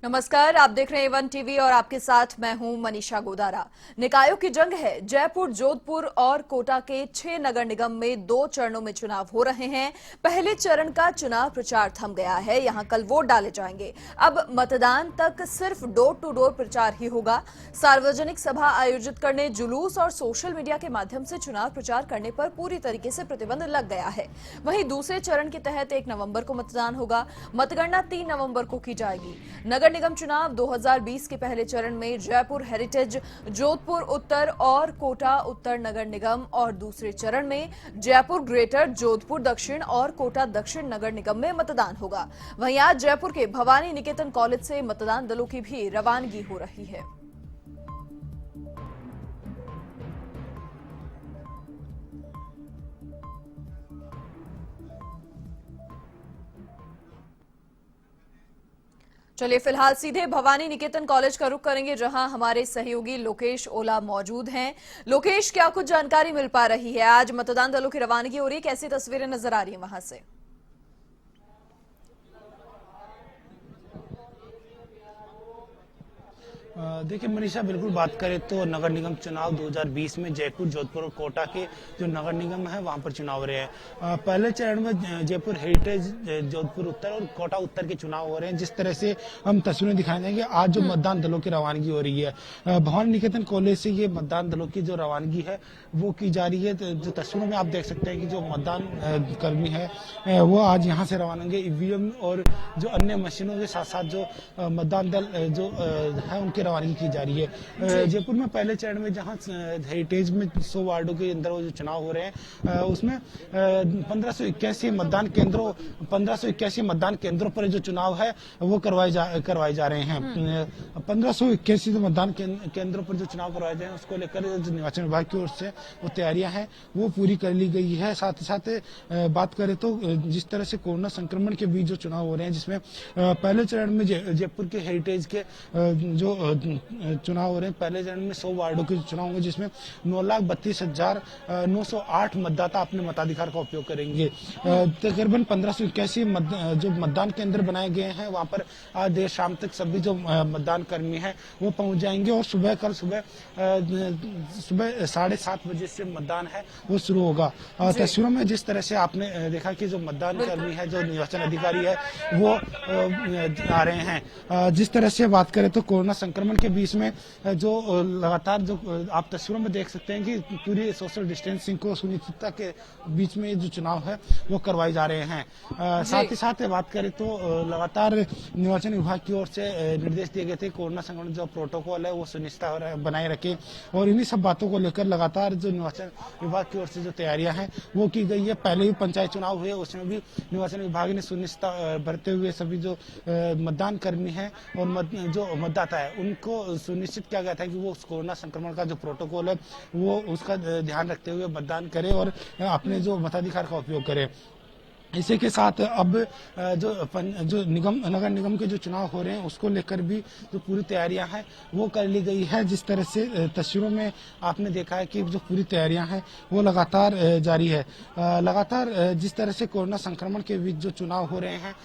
नमस्कार, आप देख रहे हैं वन टीवी और आपके साथ मैं हूं मनीषा गोदारा। निकायों की जंग है। जयपुर, जोधपुर और कोटा के 6 नगर निगम में 2 चरणों में चुनाव हो रहे हैं। पहले चरण का चुनाव प्रचार थम गया है। यहां कल वोट डाले जाएंगे। अब मतदान तक सिर्फ डोर टू डोर प्रचार ही होगा। सार्वजनिक सभा आयोजित करने, जुलूस और सोशल मीडिया के माध्यम से चुनाव प्रचार करने पर पूरी तरीके से प्रतिबंध लग गया है। वहीं दूसरे चरण के तहत 1 नवंबर को मतदान होगा। मतगणना 3 नवंबर को की जाएगी। नगर निगम चुनाव 2020 के पहले चरण में जयपुर हेरिटेज, जोधपुर उत्तर और कोटा उत्तर नगर निगम और दूसरे चरण में जयपुर ग्रेटर, जोधपुर दक्षिण और कोटा दक्षिण नगर निगम में मतदान होगा। वहीं आज जयपुर के भवानी निकेतन कॉलेज से मतदान दलों की भी रवानगी हो रही है। चलिए फिलहाल सीधे भवानी निकेतन कॉलेज का रुख करेंगे, जहां हमारे सहयोगी लोकेश ओला मौजूद हैं। लोकेश, क्या कुछ जानकारी मिल पा रही है? आज मतदान दलों की रवानगी हो रही है, कैसी तस्वीरें नजर आ रही है वहां से? देखिए मनीषा, बिल्कुल बात करें तो नगर निगम चुनाव 2020 में जयपुर, जोधपुर और कोटा के जो नगर निगम है वहां पर चुनाव हो रहे हैं। पहले चरण में जयपुर हेरिटेज, जोधपुर उत्तर और कोटा उत्तर के चुनाव हो रहे हैं। जिस तरह से हम तस्वीरें दिखाई देंगे, आज जो मतदान दलों की रवानगी हो रही है, भवानी निकेतन कॉलेज से ये मतदान दलों की जो रवानगी है वो की जा रही है। जो तस्वीरों में आप देख सकते हैं कि जो मतदान कर्मी है वो आज यहाँ से रवाना होंगे। ईवीएम और जो अन्य मशीनों के साथ साथ जो मतदान दल जो है उनकी रवानगी की जा रही है। जयपुर में पहले चरण में जहां हेरिटेज में 100 वार्डों के अंदर वो जो चुनाव हो रहे हैं, उसमें 1581 मतदान केंद्रों पर जो चुनाव है वो करवाए जा रहे हैं। 1581 मतदान केंद्रों पर जो चुनाव करवाए जाए उसको लेकर जो निर्वाचन विभाग की ओर से वो तैयारियां हैं वो पूरी कर ली गई है। साथ ही साथ बात करें तो जिस तरह से कोरोना संक्रमण के बीच जो चुनाव हो रहे हैं, जिसमें पहले चरण में जयपुर के हेरिटेज के जो चुनाव हो रहे हैं, पहले चरण में 100 वार्डों के चुनाव होंगे, जिसमें 9,32,908 मतदाता अपने मताधिकार का उपयोग करेंगे। तकरीबन 1581 जो मतदान केंद्र बनाए गए हैं वहां पर आज देर शाम तक सभी जो मतदान कर्मी हैं वो पहुंच जाएंगे और कल सुबह 7:30 बजे से मतदान है वो शुरू होगा। तस्वीरों में जिस तरह से आपने देखा कि जो मतदान कर्मी है, जो निर्वाचन अधिकारी है वो आ रहे हैं। जिस तरह से बात करें तो कोरोना संक्रमण के बीच में जो लगातार जो आप तस्वीरों में देख सकते हैं कि पूरी सोशल डिस्टेंसिंग को सुनिश्चितता के बीच में जो चुनाव है वो करवाए जा रहे हैं। साथ ही साथ बात करें तो लगातार निर्वाचन विभाग की ओर से निर्देश दिए गए थे कोरोना संक्रमण जो प्रोटोकॉल है वो सुनिश्चितता बनाए रखे, और इन्हीं सब बातों को लेकर लगातार जो निर्वाचन विभाग की ओर से जो तैयारियां हैं वो की गई है। पहले भी पंचायत चुनाव हुए, उसमें भी निर्वाचन विभाग ने सुनिश्चितता बरते हुए सभी जो मतदान कर्मी है और जो मतदाता है उनको सुनिश्चित किया गया था कि वो कोरोना संक्रमण का जो प्रोटोकॉल है वो उसका ध्यान रखते हुए मतदान करें और अपने जो मताधिकार का उपयोग करें। इसी के साथ अब जो नगर निगम के जो चुनाव हो रहे हैं उसको लेकर भी जो पूरी तैयारियां हैं वो कर ली गई है। जिस तरह से तस्वीरों में आपने देखा है कि जो पूरी तैयारियां हैं वो लगातार जारी है। लगातार जिस तरह से कोरोना संक्रमण के बीच जो चुनाव हो रहे हैं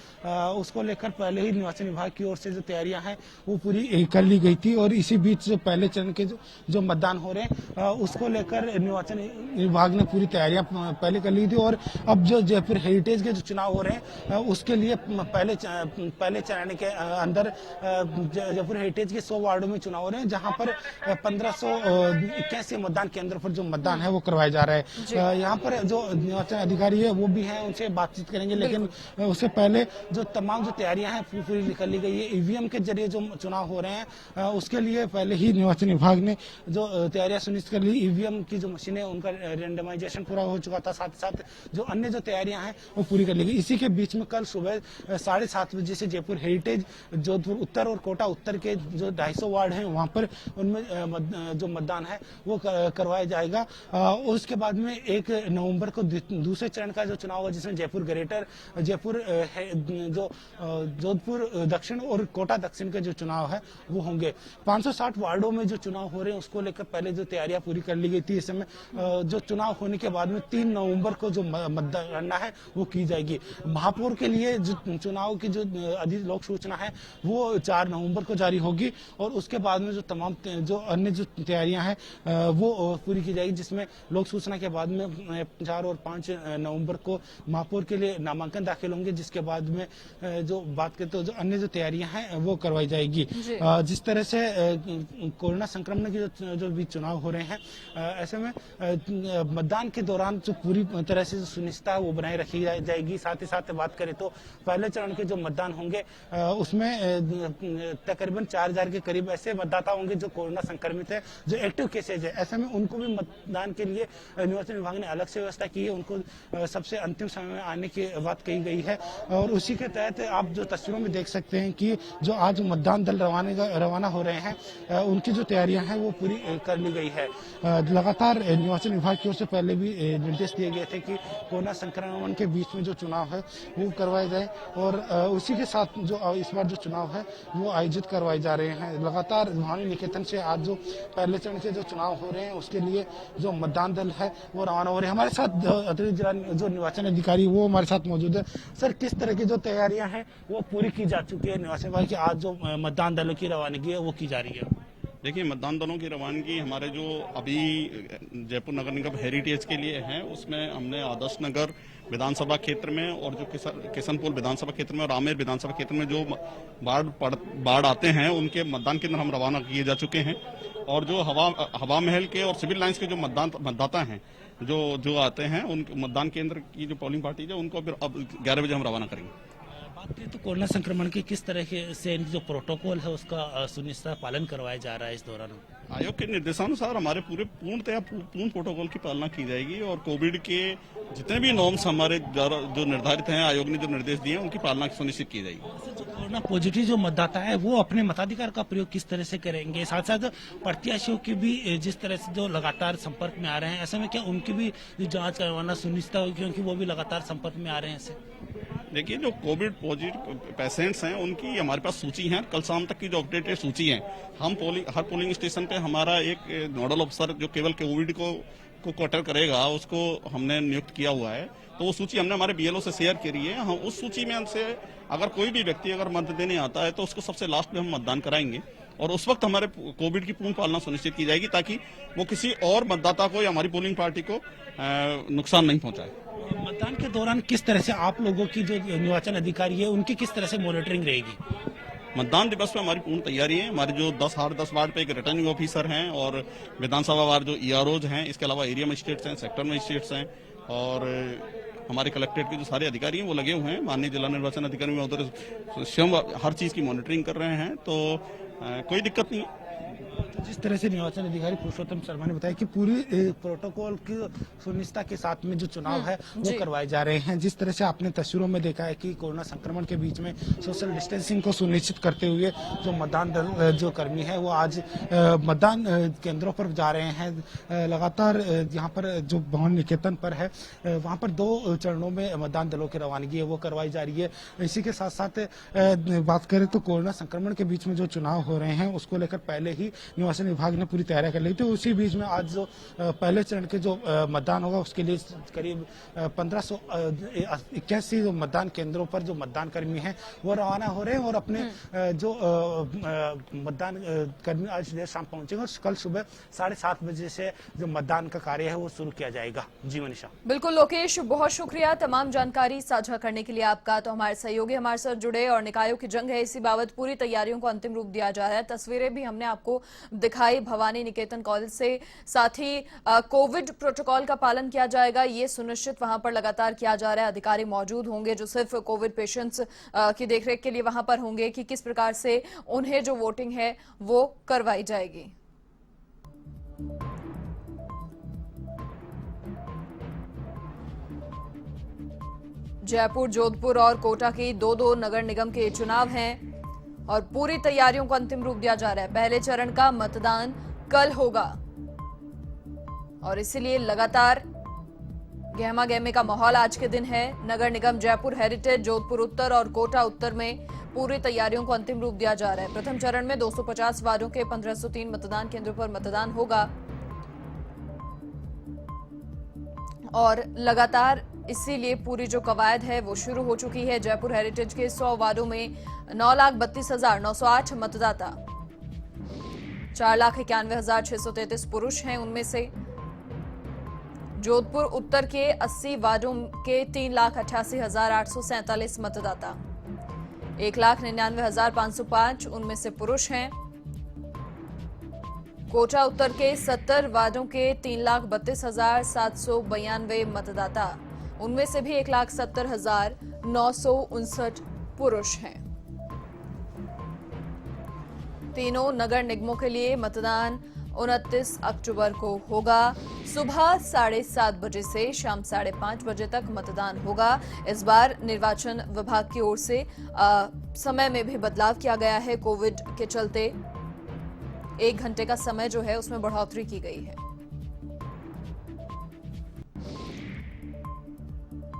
उसको लेकर पहले ही निर्वाचन विभाग की ओर से जो तैयारियां हैं वो पूरी कर ली गई थी, और इसी बीच जो पहले चरण के जो मतदान हो रहे हैं उसको लेकर निर्वाचन विभाग ने पूरी तैयारियां पहले कर ली थी। और अब जो जयपुर हेरिटेज के जो चुनाव हो रहे हैं उसके लिए पहले चरण के अंदर जयपुर हेरिटेज के 100 वार्डों में चुनाव हो रहे हैं, जहां पर 1581 मतदान केंद्रों पर जो मतदान है वो करवाया जा रहा है। यहाँ पर जो निर्वाचन अधिकारी है वो भी हैं, उनसे बातचीत करेंगे, लेकिन उससे पहले जो तमाम जो तैयारियां हैं पूरी कर ली गई है। ईवीएम के जरिए जो चुनाव हो रहे हैं उसके लिए पहले ही निर्वाचन विभाग ने जो तैयारियां सुनिश्चित कर ली। ईवीएम की जो मशीनें उनका रेंडमाइजेशन पूरा हो चुका था, साथ ही साथ जो अन्य जो तैयारियां हैं वो पूरी कर ली गई। इसी के बीच में कल सुबह 7:30 बजे से जयपुर हेरिटेज, जोधपुर उत्तर और कोटा उत्तर के जो 250 वार्ड हैं वहां पर उनमें जो मतदान है वो करवाया जाएगा। उसके बाद में 1 नवंबर को दूसरे चरण का जो चुनाव है, जिसमें जयपुर ग्रेटर, जयपुर जो जोधपुर दक्षिण और कोटा दक्षिण के जो चुनाव है वो होंगे। 560 वार्डों में जो चुनाव हो रहे हैं उसको लेकर पहले जो तैयारियां पूरी कर ली गई थी। इस समय जो चुनाव होने के बाद में 3 नवंबर को जो मतगणना है वो की जाएगी। महापौर के लिए जो चुनाव की जो लोक सूचना है वो 4 नवंबर को जारी होगी और उसके बाद में जो तमाम जो अन्य जो तैयारियां हैं वो पूरी की जाएगी, जिसमें लोक सूचना के बाद में 4 और 5 नवंबर को महापौर के लिए नामांकन दाखिल होंगे, जिसके बाद में जो बात करें तो जो अन्य जो तैयारियां हैं वो करवाई जाएगी। जिस तरह से कोरोना संक्रमण के जो भी चुनाव हो रहे हैं, ऐसे में मतदान के दौरान जो पूरी तरह से जो सुनिश्चितता है वो बनाए रखी जाएगी। साथ ही साथ बात करें तो पहले चरण के जो मतदान होंगे उसमें तकरीबन 4000 के करीब ऐसे मतदाता होंगे जो कोरोना संक्रमित है, जो एक्टिव केसेज है। ऐसे में उनको भी मतदान के लिए निर्वाचन विभाग ने अलग से व्यवस्था की है, उनको सबसे अंतिम समय में आने की बात कही गई है और उसी के तहत आप जो तस्वीरों में देख सकते हैं कि जो आज मतदान दल रवाना हो रहे हैं, उनकी जो तैयारियां हैं वो पूरी कर ली गई है। लगातार निर्वाचन विभाग की ओर से पहले भी निर्देश दिए गए थे कि कोरोना संक्रमण के बीच में जो चुनाव है वो करवाए जाए और उसी के साथ जो इस बार जो चुनाव है वो आयोजित करवाए जा रहे हैं। लगातार भवानी निकेतन से आज जो पहले चरण के जो चुनाव हो रहे हैं उसके लिए जो मतदान दल है वो रवाना हो रहे हैं। हमारे साथ अतिरिक्त जिला जो निर्वाचन अधिकारी वो हमारे साथ मौजूद है। सर, किस तरह की जो तैयारियां हैं वो पूरी की जा चुकी है निर्वाचन विभाग की, आज जो मतदान दलों की रवानगी है वो की जा रही है? देखिए, मतदान दलों की रवानगी हमारे जो अभी जयपुर नगर निगम हेरिटेज के लिए है उसमें हमने आदर्श नगर विधानसभा क्षेत्र में और जो किशनपुर विधानसभा क्षेत्र में और आमेर विधानसभा क्षेत्र में जो बाढ़ आते हैं उनके मतदान केंद्र हम रवाना किए जा चुके हैं और जो हवा महल के और सिविल लाइंस के जो मतदाता हैं जो आते हैं उन मतदान केंद्र की जो पोलिंग पार्टी है उनको अब 11 बजे हम रवाना करेंगे। तो कोरोना संक्रमण की किस तरह से जो प्रोटोकॉल है उसका सुनिश्चित पालन करवाया जा रहा है इस दौरान? आयोग के निर्देशानुसार हमारे पूर्ण प्रोटोकॉल की पालना की जाएगी और कोविड के जितने भी नॉर्म्स हमारे जो निर्धारित हैं, आयोग ने जो निर्देश दिए हैं उनकी पालना सुनिश्चित की जाएगी। जो कोरोना पॉजिटिव जो मतदाता है वो अपने मताधिकार का प्रयोग किस तरह से करेंगे? साथ साथ प्रत्याशियों की भी जिस तरह से जो लगातार संपर्क में आ रहे हैं, ऐसे में क्या उनकी भी जाँच करवाना सुनिश्चित होगी क्योंकि वो भी लगातार संपर्क में आ रहे हैं? ऐसे देखिए, जो कोविड पॉजिटिव पेशेंट्स हैं उनकी हमारे पास सूची है, कल शाम तक की जो अपडेटेड सूची है। हम हर पोलिंग स्टेशन पे हमारा एक नोडल अफसर जो केवल कोविड को क्वार्टर करेगा उसको हमने नियुक्त किया हुआ है, तो वो सूची हमने हमारे बीएलओ से शेयर करी है। हम उस सूची में से अगर कोई भी व्यक्ति अगर मत देने आता है तो उसको सबसे लास्ट में हम मतदान कराएंगे और उस वक्त हमारे कोविड की पूर्ण पालना सुनिश्चित की जाएगी ताकि वो किसी और मतदाता को या हमारी पोलिंग पार्टी को नुकसान नहीं पहुंचाए। मतदान के दौरान किस तरह से आप लोगों की जो निर्वाचन अधिकारी है उनकी किस तरह से मॉनिटरिंग रहेगी? मतदान दिवस में हमारी पूर्ण तैयारी है। हमारे जो 10 वार्ड पे एक रिटर्निंग ऑफिसर हैं और विधानसभा वार्ड जो ईआरओज हैं, इसके अलावा एरिया मजिस्ट्रेट्स हैं, सेक्टर मजिस्ट्रेट्स हैं और हमारे कलेक्ट्रेट के जो सारे अधिकारी हैं वो लगे हुए हैं। माननीय जिला निर्वाचन अधिकारी महोदय स्वयं हर चीज की मॉनिटरिंग कर रहे हैं, तो कोई दिक्कत नहीं है। जिस तरह से निर्वाचन अधिकारी पुरुषोत्तम शर्मा ने बताया कि पूरी प्रोटोकॉल की सुनिश्चितता के साथ में जो चुनाव है वो करवाए जा रहे हैं। जिस तरह से आपने तस्वीरों में देखा है कि कोरोना संक्रमण के बीच में सोशल डिस्टेंसिंग को सुनिश्चित करते हुए जो मतदान दल जो कर्मी है वो आज मतदान केंद्रों पर जा रहे हैं। लगातार यहाँ पर जो भवन निकेतन पर है वहाँ पर 2 चरणों में मतदान दलों की रवानगी है वो करवाई जा रही है। इसी के साथ साथ बात करें तो कोरोना संक्रमण के बीच में जो चुनाव हो रहे हैं उसको लेकर पहले ही निर्वाचन विभाग ने पूरी तैयारी कर ली थी। उसी बीच में आज जो पहले चरण के जो मतदान होगा उसके लिए करीब 1581 जो मतदान केंद्रों पर जो मतदान कर्मी हैं वो रवाना हो रहे हैं और अपने जो मतदान कर्मी आज देर शाम पहुंचेंगे और कल सुबह 7:30 बजे से जो मतदान का कार्य है वो शुरू किया जाएगा। जी मनीषा। बिल्कुल लोकेश, बहुत शुक्रिया तमाम जानकारी साझा करने के लिए आपका। तो हमारे सहयोगी हमारे साथ जुड़े और निकायों की जंग है इसी बाबत पूरी तैयारियों को अंतिम रूप दिया जा रहा है। तस्वीरें भी हमने आपको दिखाई भवानी निकेतन कॉलेज से, साथ ही कोविड प्रोटोकॉल का पालन किया जाएगा ये सुनिश्चित वहां पर लगातार किया जा रहा है। अधिकारी मौजूद होंगे जो सिर्फ कोविड पेशेंट्स की देखरेख के लिए वहां पर होंगे कि किस प्रकार से उन्हें जो वोटिंग है वो करवाई जाएगी। जयपुर, जोधपुर और कोटा की 2 नगर निगम के चुनाव हैं और पूरी तैयारियों को अंतिम रूप दिया जा रहा है। पहले चरण का मतदान कल होगा और इसीलिए लगातार गहमा गहमे का माहौल आज के दिन है। नगर निगम जयपुर हेरिटेज, जोधपुर उत्तर और कोटा उत्तर में पूरी तैयारियों को अंतिम रूप दिया जा रहा है। प्रथम चरण में 250 वार्डों के 1503 मतदान केंद्रों पर मतदान होगा और लगातार इसीलिए पूरी जो कवायद है वो शुरू हो चुकी है। जयपुर हेरिटेज के 100 वार्डों में 9,32,908 मतदाता, 4,91,633 पुरुष हैं। उनमें से जोधपुर उत्तर के 80 वार्डों के 3,88,847 मतदाता, 1,99,505 उनमें से पुरुष हैं। कोटा उत्तर के 70 वार्डों के 3,32,792 मतदाता, उनमें से भी 1,70,959 पुरुष हैं। तीनों नगर निगमों के लिए मतदान 29 अक्टूबर को होगा। सुबह 7:30 बजे से शाम 5:30 बजे तक मतदान होगा। इस बार निर्वाचन विभाग की ओर से समय में भी बदलाव किया गया है। कोविड के चलते 1 घंटे का समय जो है उसमें बढ़ोतरी की गई है।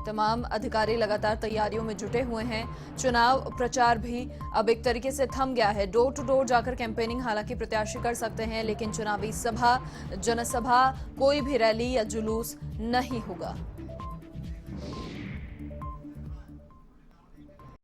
तमाम अधिकारी लगातार तैयारियों में जुटे हुए हैं। चुनाव प्रचार भी अब एक तरीके से थम गया है। डोर टू डोर जाकर कैंपेनिंग हालांकि प्रत्याशी कर सकते हैं, लेकिन चुनावी सभा, जनसभा, कोई भी रैली या जुलूस नहीं होगा।